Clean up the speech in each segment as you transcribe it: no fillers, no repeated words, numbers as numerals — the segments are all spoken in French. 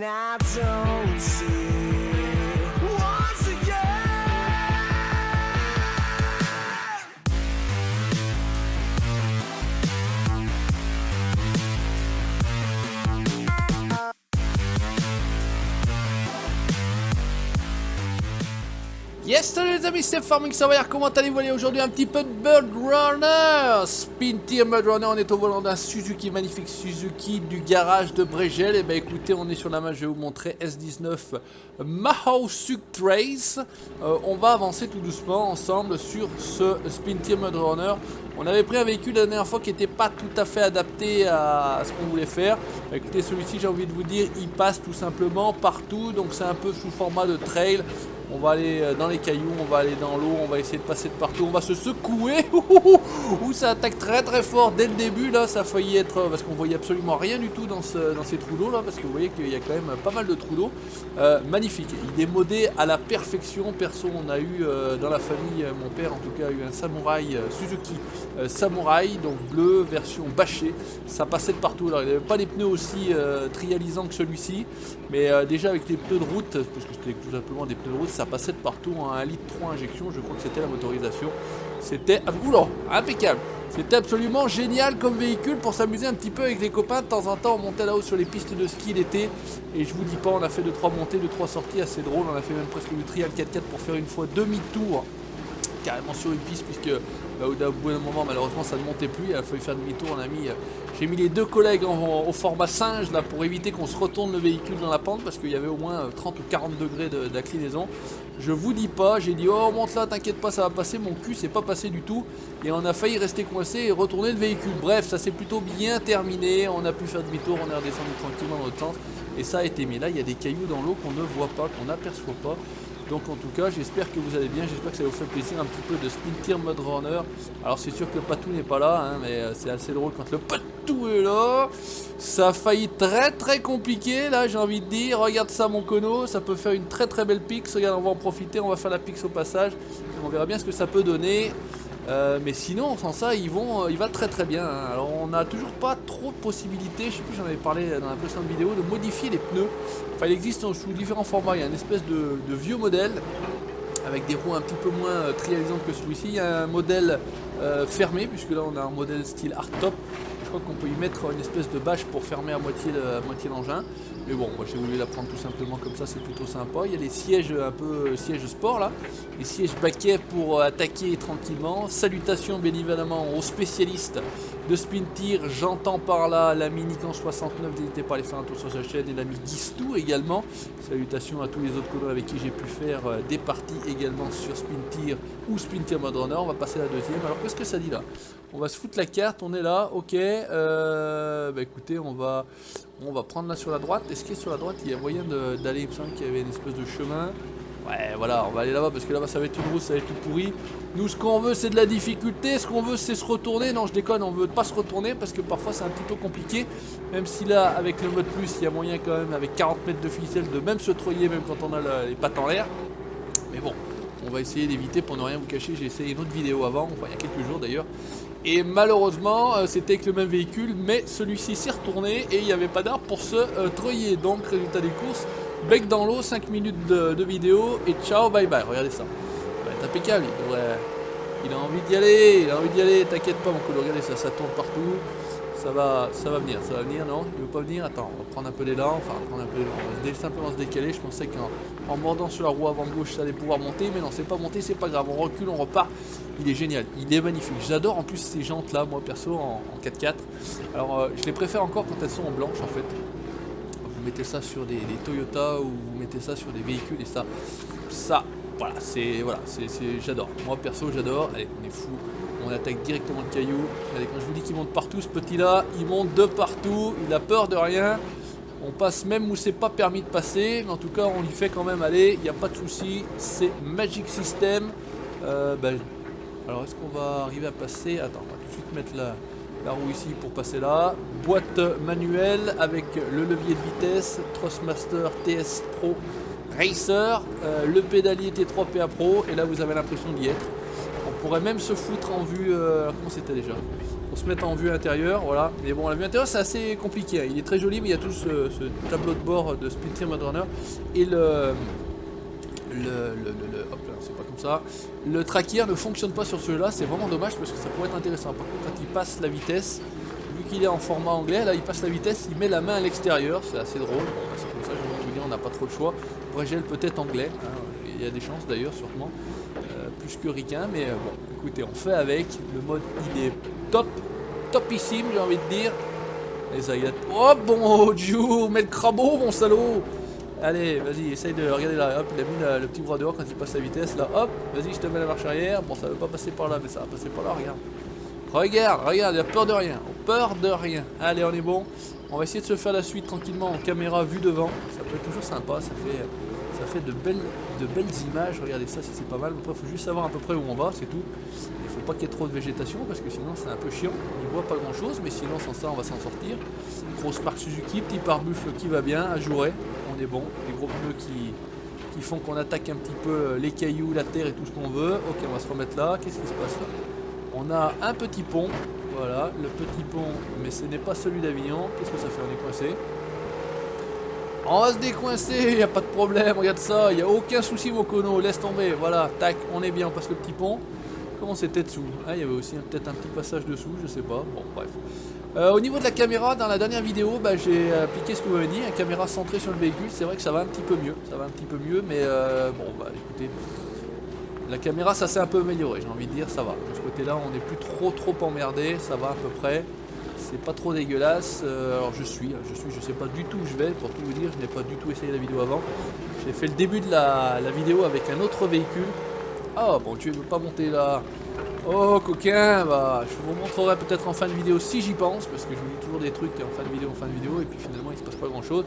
and I don't see once again. Yes, salut les amis, c'est Farming Savoyard, comment allez-vous? Allez, aujourd'hui un petit peu de Bird Runner, Spin Tear Bird Runner. On est au volant d'un Suzuki, magnifique Suzuki du garage de Bregel. Et ben écoutez, on est sur la main, je vais vous montrer S19 Mahou-Suc Trace. On va avancer tout doucement ensemble sur ce Spin Tear Bird Runner. On avait pris un véhicule la dernière fois qui n'était pas tout à fait adapté à ce qu'on voulait faire. Ben, écoutez, celui-ci, j'ai envie de vous dire, il passe tout simplement partout, donc c'est un peu sous format de trail. On va aller dans les cailloux, on va aller dans l'eau, on va essayer de passer de partout, on va se secouer. Ouh, ça attaque très très fort dès le début là, ça a failli être, parce qu'on voyait absolument rien du tout dans ces trous d'eau là, parce que vous voyez qu'il y a quand même pas mal de trous d'eau. Magnifique, il est modé à la perfection. Perso, on a eu dans la famille, mon père en tout cas a eu un samouraï Suzuki Samouraï, donc bleu, version bâchée, ça passait de partout. Alors il n'avait pas des pneus aussi trialisants que celui-ci, mais déjà avec les pneus de route, parce que c'était tout simplement des pneus de route, ça passait de partout en 1,3 litre injection, je crois que c'était la motorisation. C'était impeccable. C'était absolument génial comme véhicule pour s'amuser un petit peu avec les copains. De temps en temps, on montait là-haut sur les pistes de ski l'été. Et je vous dis pas, on a fait 2-3 montées, 2-3 sorties assez drôles. On a fait même presque du trial 4x4 pour faire une fois demi-tour carrément sur une piste, puisque au bout d'un moment malheureusement ça ne montait plus, il a fallu faire demi-tour. J'ai mis les deux collègues au format singe là pour éviter qu'on se retourne le véhicule dans la pente, parce qu'il y avait au moins 30 ou 40 degrés d'inclinaison. Je vous dis pas, j'ai dit oh monte là, t'inquiète pas, ça va passer. Mon cul s'est pas passé du tout et on a failli rester coincé et retourner le véhicule. Bref, ça s'est plutôt bien terminé, on a pu faire demi-tour, on est redescendu tranquillement dans notre sens et ça a été. Mais là il y a des cailloux dans l'eau qu'on ne voit pas, qu'on n'aperçoit pas. Donc en tout cas, j'espère que vous allez bien, j'espère que ça vous fait plaisir, un petit peu de Spin Tear Mud Runner. Alors c'est sûr que le patou n'est pas là, hein, mais c'est assez drôle quand le patou est là. Ça a failli très très compliqué, là j'ai envie de dire. Regarde ça mon cono, ça peut faire une très très belle pix. Regarde, on va en profiter, on va faire la pix au passage. On verra bien ce que ça peut donner. Mais sinon, sans ça, il va très très bien, hein. Alors on n'a toujours pas trop de possibilités, je sais plus, j'en avais parlé dans la précédente vidéo, de modifier les pneus. Enfin, il existe sous différents formats. Il y a une espèce de vieux modèle avec des roues un petit peu moins trialisantes que celui-ci. Il y a un modèle fermé, puisque là on a un modèle style hardtop. Je crois qu'on peut y mettre une espèce de bâche pour fermer à moitié l'engin. Mais bon, moi j'ai voulu la prendre tout simplement comme ça, c'est plutôt sympa. Il y a les sièges un peu sièges sport là, les sièges baquets pour attaquer tranquillement. Salutations bien évidemment aux spécialistes de Spin Tear. J'entends par là l'ami Nikan 69, n'hésitez pas à aller faire un tour sur sa chaîne, et l'ami Gistou également. Salutations à tous les autres colos avec qui j'ai pu faire des parties également sur Spin Tear ou Spin Tear Mud Runner. On va passer à la deuxième. Alors qu'est-ce que ça dit là? On va se foutre la carte, on est là, ok. Bah écoutez, on va prendre là sur la droite. Est-ce qu'il y a sur la droite, il y a moyen d'aller? Il me semble qu'il y avait une espèce de chemin. Ouais, voilà, on va aller là-bas parce que là-bas ça va être une route, ça va être tout pourri. Nous, ce qu'on veut, c'est de la difficulté. Ce qu'on veut, c'est se retourner. Non, je déconne, on veut pas se retourner parce que parfois c'est un petit peu compliqué. Même si là, avec le mode plus, il y a moyen quand même, avec 40 mètres de ficelle, de même se treuiller, même quand on a les pattes en l'air. Mais bon, on va essayer d'éviter pour ne rien vous cacher. J'ai essayé une autre vidéo avant, enfin il y a quelques jours d'ailleurs. Et malheureusement, c'était avec le même véhicule, mais celui-ci s'est retourné et il n'y avait pas d'arbre pour se treuiller. Donc, résultat des courses, bec dans l'eau, 5 minutes de vidéo et ciao, bye bye. Regardez ça. Ça va être impeccable. Il a envie d'y aller, t'inquiète pas mon colo. Regardez ça, ça tourne partout. Ça va venir, non? Il veut pas venir? Attends, on va prendre un peu d'élan, on va simplement se décaler. Je pensais qu'en mordant sur la roue avant gauche, ça allait pouvoir monter, mais non, c'est pas monté, c'est pas grave. On recule, on repart. Il est génial, il est magnifique. J'adore en plus ces jantes là, moi perso, en 4x4. Alors, je les préfère encore quand elles sont en blanche en fait. Vous mettez ça sur des Toyota ou vous mettez ça sur des véhicules et ça, voilà, j'adore. Moi perso, j'adore. Allez, on est fou. On attaque directement le caillou. Allez, quand je vous dis qu'il monte partout, ce petit là, il monte de partout. Il a peur de rien. On passe même où c'est pas permis de passer. Mais en tout cas, on lui fait quand même aller. Il n'y a pas de souci. C'est Magic System. Alors, est-ce qu'on va arriver à passer? Attends, on va tout de suite mettre la roue ici pour passer là. Boîte manuelle avec le levier de vitesse. Thrustmaster TS Pro Racer. Le pédalier T3 PA Pro. Et là, vous avez l'impression d'y être. pourrait même se foutre en vue... comment c'était déjà? Pour se mettre en vue intérieure, voilà. Mais bon, la vue intérieure, c'est assez compliqué. Hein. Il est très joli, mais il y a tout ce tableau de bord de Spin Team Mud Runner. Et hop là, c'est pas comme ça. Le tracker ne fonctionne pas sur celui-là. C'est vraiment dommage parce que ça pourrait être intéressant. Par contre, quand il passe la vitesse, vu qu'il est en format anglais, là, il passe la vitesse, il met la main à l'extérieur. C'est assez drôle. Bon, bah, c'est comme ça, je vais vous dire, on n'a pas trop le choix. Bregel peut-être anglais. Hein. Il y a des chances d'ailleurs, sûrement. Plus que ricain, mais bon, écoutez, on fait avec. Le mode, il est top, topissime, j'ai envie de dire. Et ça, il a... Oh, bon Dieu, mets le crabeau, mon salaud. Allez, vas-y, essaye de regarder là. Hop, il a mis le petit bras dehors quand il passe la vitesse, là. Hop, vas-y, je te mets la marche arrière. Bon, ça ne veut pas passer par là, mais ça va passer par là, regarde. Regarde, il a peur de rien. Peur de rien. Allez, on est bon. On va essayer de se faire la suite tranquillement en caméra vue devant. Ça peut être toujours sympa, ça fait de belles images. Regardez ça, si c'est pas mal. Après, il faut juste savoir à peu près où on va, c'est tout. Il faut pas qu'il y ait trop de végétation parce que sinon c'est un peu chiant. On ne voit pas grand chose, mais sinon sans ça on va s'en sortir. Grosse marque Suzuki, petit pare-buffle qui va bien, ajouré. On est bon. Les gros pneus qui font qu'on attaque un petit peu les cailloux, la terre et tout ce qu'on veut. Ok, on va se remettre là. Qu'est-ce qui se passe là? On a un petit pont. Voilà, le petit pont, mais ce n'est pas celui d'Avignon. Qu'est-ce que ça fait? On est coincé. On va se décoincer, il n'y a pas de problème, regarde ça, il n'y a aucun souci mon cono, laisse tomber, voilà, tac, on est bien, on passe le petit pont. Comment c'était dessous? Ah, il y avait aussi peut-être un petit passage dessous, je sais pas, bon bref. Au niveau de la caméra, dans la dernière vidéo, bah, j'ai appliqué ce que vous m'avez dit, une caméra centrée sur le véhicule, c'est vrai que ça va un petit peu mieux, mais bon, bah écoutez, la caméra ça s'est un peu amélioré, j'ai envie de dire, ça va. De ce côté-là, on n'est plus trop emmerdé, ça va à peu près. C'est pas trop dégueulasse, alors je sais pas du tout où je vais, pour tout vous dire, je n'ai pas du tout essayé la vidéo avant. J'ai fait le début de la vidéo avec un autre véhicule. Ah bon, tu ne veux pas monter là? Oh coquin, bah je vous montrerai peut-être en fin de vidéo si j'y pense, parce que je vous dis toujours des trucs en fin de vidéo, et puis finalement il se passe pas grand chose.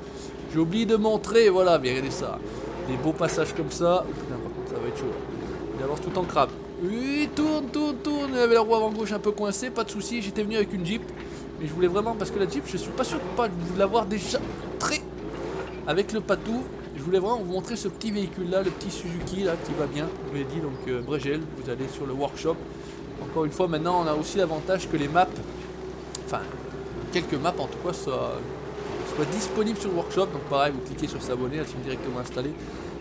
J'ai oublié de montrer, voilà, mais regardez ça, des beaux passages comme ça. Oh putain, par contre ça va être chaud. Il avance tout en crabe. Oui, tourne, il avait la roue avant gauche un peu coincée, pas de souci, j'étais venu avec une Jeep. Mais je voulais vraiment, parce que la Jeep, je suis pas sûr de pas l'avoir déjà très avec le Patou. Je voulais vraiment vous montrer ce petit véhicule là, le petit Suzuki là qui va bien. Je vous l'ai dit, donc Bregel, vous allez sur le workshop. Encore une fois, maintenant on a aussi l'avantage que les maps, enfin quelques maps en tout cas, soient disponibles sur le workshop. Donc pareil, vous cliquez sur s'abonner, elles sont directement installées.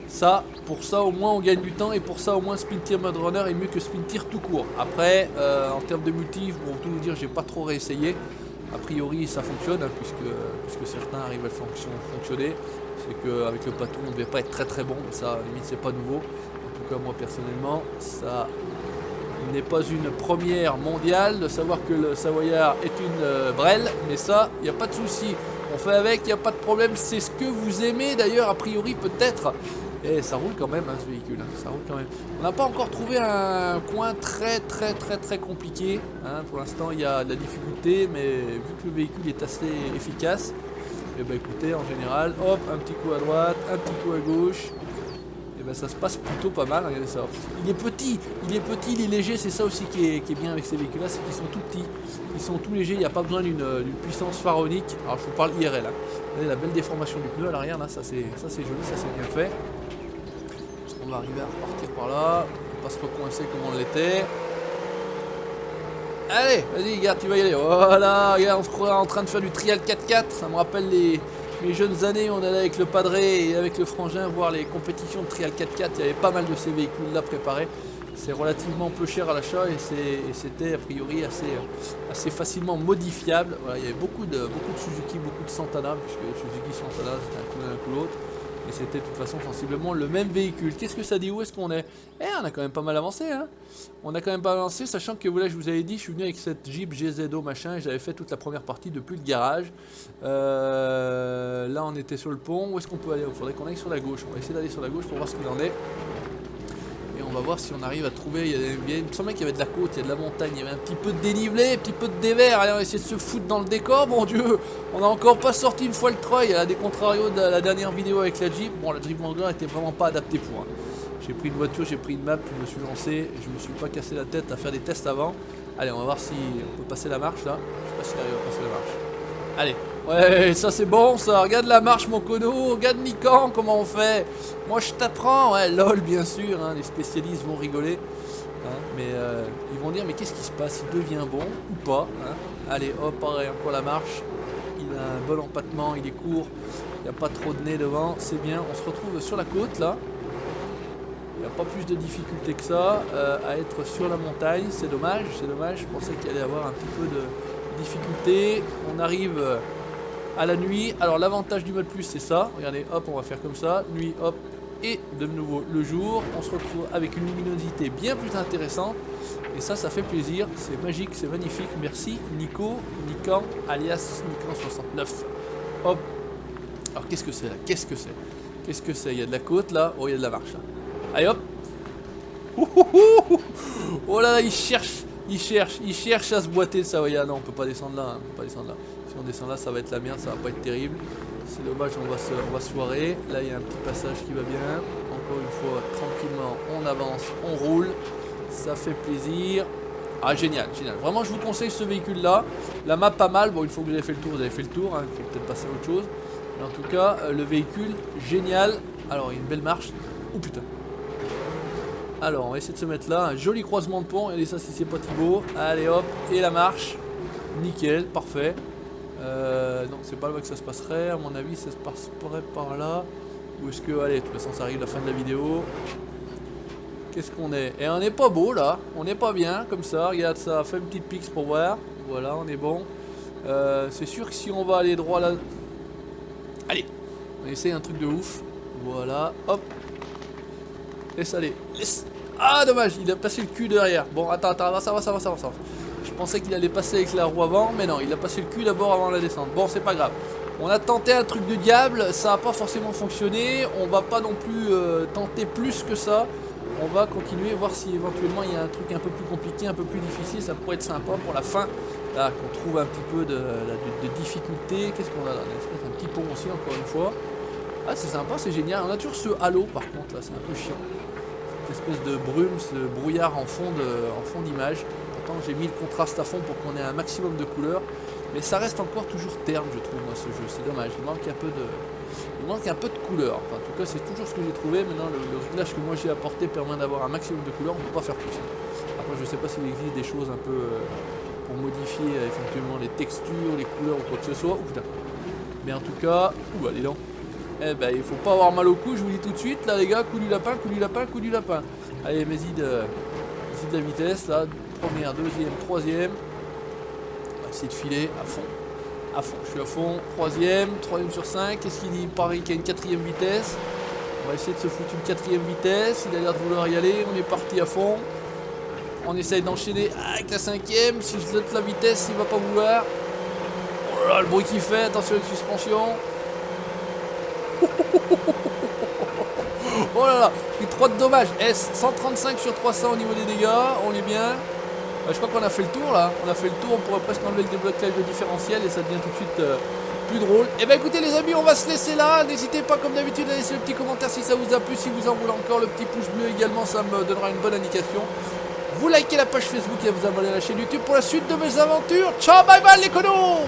Ça, pour ça au moins on gagne du temps, et pour ça au moins Spin Team Mud Runner est mieux que Spin Team tout court. Après, en termes de multi, pour tout vous dire, j'ai pas trop réessayé. A priori ça fonctionne, hein, puisque certains arrivent à fonctionner. C'est qu'avec le Patou on ne devait pas être très bon, mais ça limite c'est pas nouveau. En tout cas moi personnellement, ça n'est pas une première mondiale de savoir que le Savoyard est une brelle, mais ça, il n'y a pas de souci. On fait avec, il n'y a pas de problème, c'est ce que vous aimez d'ailleurs, a priori peut-être. Et ça roule quand même hein, ce véhicule, hein, ça roule quand même. On n'a pas encore trouvé un coin très compliqué, hein. Pour l'instant il y a de la difficulté, mais vu que le véhicule est assez efficace, et bah écoutez, en général, hop, un petit coup à droite, un petit coup à gauche, et ben ça se passe plutôt pas mal, regardez ça. Il est petit, il est léger, c'est ça aussi qui est bien avec ces véhicules là, c'est qu'ils sont tout petits, ils sont tout légers, il n'y a pas besoin d'une puissance pharaonique. Alors je vous parle IRL, hein. Regardez la belle déformation du pneu à l'arrière là, ça c'est joli, ça c'est bien fait. On va arriver à repartir par là, on va pas se recoincer comme on l'était. Allez, vas-y, regarde, tu vas y aller. Voilà, regarde, on se croit en train de faire du trial 4x4. Ça me rappelle mes jeunes années, on allait avec le padré et avec le frangin voir les compétitions de trial 4x4. Il y avait pas mal de ces véhicules-là préparés. C'est relativement peu cher à l'achat et c'était a priori assez facilement modifiable. Voilà, il y avait beaucoup de Suzuki, beaucoup de Santana, puisque Suzuki Santana c'était un coup l'autre. Et c'était de toute façon sensiblement le même véhicule. Qu'est-ce que ça dit? Où est-ce qu'on est? Eh, on a quand même pas mal avancé, hein. On a quand même pas avancé, sachant que voilà, je vous avais dit, je suis venu avec cette Jeep GZO machin, et j'avais fait toute la première partie depuis le garage. Là, on était sur le pont. Où est-ce qu'on peut aller? Il faudrait qu'on aille sur la gauche. On va essayer d'aller sur la gauche pour voir ce qu'il en est. Et on va voir si on arrive à trouver. Il me semblait qu'il y avait de la côte, il y a de la montagne, il y avait un petit peu de dénivelé, un petit peu de dévers. Allez, on va essayer de se foutre dans le décor. Mon Dieu, on n'a encore pas sorti une fois le treuil. À des contrarios de la dernière vidéo avec la Jeep. Bon, la Jeep Wrangler était vraiment pas adaptée pour. Hein. J'ai pris une voiture, j'ai pris une map, je me suis lancé. Je me suis pas cassé la tête à faire des tests avant. Allez, on va voir si on peut passer la marche là. Je sais pas s'il arrive à passer la marche. Allez, ouais, ça c'est bon ça, regarde la marche mon cono, regarde Nikan, comment on fait. Moi je t'apprends, ouais, lol bien sûr, hein, les spécialistes vont rigoler. hein, mais ils vont dire mais qu'est-ce qui se passe, il devient bon ou pas, hein. Allez hop, pareil, encore la marche, il a un bon empattement, il est court, il n'y a pas trop de nez devant, c'est bien, on se retrouve sur la côte là. Il n'y a pas plus de difficulté que ça à être sur la montagne, c'est dommage, je pensais qu'il allait y avoir un petit peu de difficulté. On arrive à la nuit, alors l'avantage du mode plus c'est ça, regardez hop on va faire comme ça, nuit hop et de nouveau le jour, on se retrouve avec une luminosité bien plus intéressante et ça fait plaisir, c'est magique, c'est magnifique, merci Nikan alias Nikan69. Hop, alors qu'est-ce que c'est là, qu'est-ce que c'est, il y a de la côte là, oh il y a de la marche là. Allez hop. Oh là là, il cherche à se boiter ça. Ouais, non, on peut pas descendre là, hein, on peut pas descendre là. Si on descend là, ça va être la merde, ça va pas être terrible. C'est dommage, on va se foirer. Là, il y a un petit passage qui va bien. Encore une fois, tranquillement, on avance, on roule. Ça fait plaisir. Ah, génial. Vraiment, je vous conseille ce véhicule-là. La map pas mal. Bon, il faut que vous ayez fait le tour, vous avez fait le tour. Hein. Il faut peut-être passer à autre chose. Mais en tout cas, le véhicule, génial. Alors, il y a une belle marche. Oh putain. Alors on va essayer de se mettre là, un joli croisement de pont, regardez ça si c'est pas Thibaut. Allez hop, et la marche, nickel, parfait. Non c'est pas là que ça se passerait, à mon avis ça se passerait par là. Ou est-ce que, allez, de toute façon ça arrive à la fin de la vidéo. Qu'est-ce qu'on est? Et on n'est pas beau là, on n'est pas bien comme ça, regarde ça, fait une petite pix pour voir. Voilà, on est bon. C'est sûr que si on va aller droit là... Allez, on essaye un truc de ouf. Voilà, hop. Laisse aller, laisse. Ah dommage, il a passé le cul derrière. Bon attends, ça va. Je pensais qu'il allait passer avec la roue avant, mais non, il a passé le cul d'abord avant la descente. Bon, c'est pas grave. On a tenté un truc de diable, ça n'a pas forcément fonctionné. On va pas non plus tenter plus que ça. On va continuer, voir si éventuellement il y a un truc un peu plus compliqué, un peu plus difficile. Ça pourrait être sympa pour la fin. Là, qu'on trouve un petit peu de difficulté. Qu'est-ce qu'on a là? Un petit pont aussi, encore une fois. Ah, c'est sympa, c'est génial. On a toujours ce halo par contre, là, c'est un peu chiant. Espèce de brume, ce brouillard en fond d'image. Pourtant j'ai mis le contraste à fond pour qu'on ait un maximum de couleurs, mais ça reste encore toujours terne je trouve moi ce jeu, c'est dommage, il manque un peu de couleurs, enfin, en tout cas c'est toujours ce que j'ai trouvé. Maintenant le réglage que moi j'ai apporté permet d'avoir un maximum de couleurs, on ne peut pas faire plus. Après je sais pas s'il existe des choses un peu pour modifier effectivement les textures, les couleurs ou quoi que ce soit, mais en tout cas, allez donc. Eh ben, il faut pas avoir mal au cou, je vous dis tout de suite, là les gars, coup du lapin. Allez, vas-y de la vitesse, là, première, deuxième, troisième. On va essayer de filer à fond, je suis à fond. Troisième sur 5, qu'est-ce qu'il dit? Il paraît qu'il y a une quatrième vitesse. On va essayer de se foutre une quatrième vitesse, il a l'air de vouloir y aller, on est parti à fond. On essaye d'enchaîner avec la cinquième, si je note la vitesse, il va pas vouloir. Oh là là, le bruit qu'il fait, attention avec suspension. Oh là là, et 3 de dommages. 135 sur 300 au niveau des dégâts, on est bien. Je crois qu'on a fait le tour là. On a fait le tour, on pourrait presque enlever le déblocage de différentiel et ça devient tout de suite plus drôle. Et ben écoutez les amis, on va se laisser là. N'hésitez pas comme d'habitude à laisser le petit commentaire si ça vous a plu. Si vous en voulez encore, le petit pouce bleu également, ça me donnera une bonne indication. Vous likez la page Facebook et vous abonnez à la chaîne YouTube pour la suite de mes aventures. Ciao, bye bye les connos.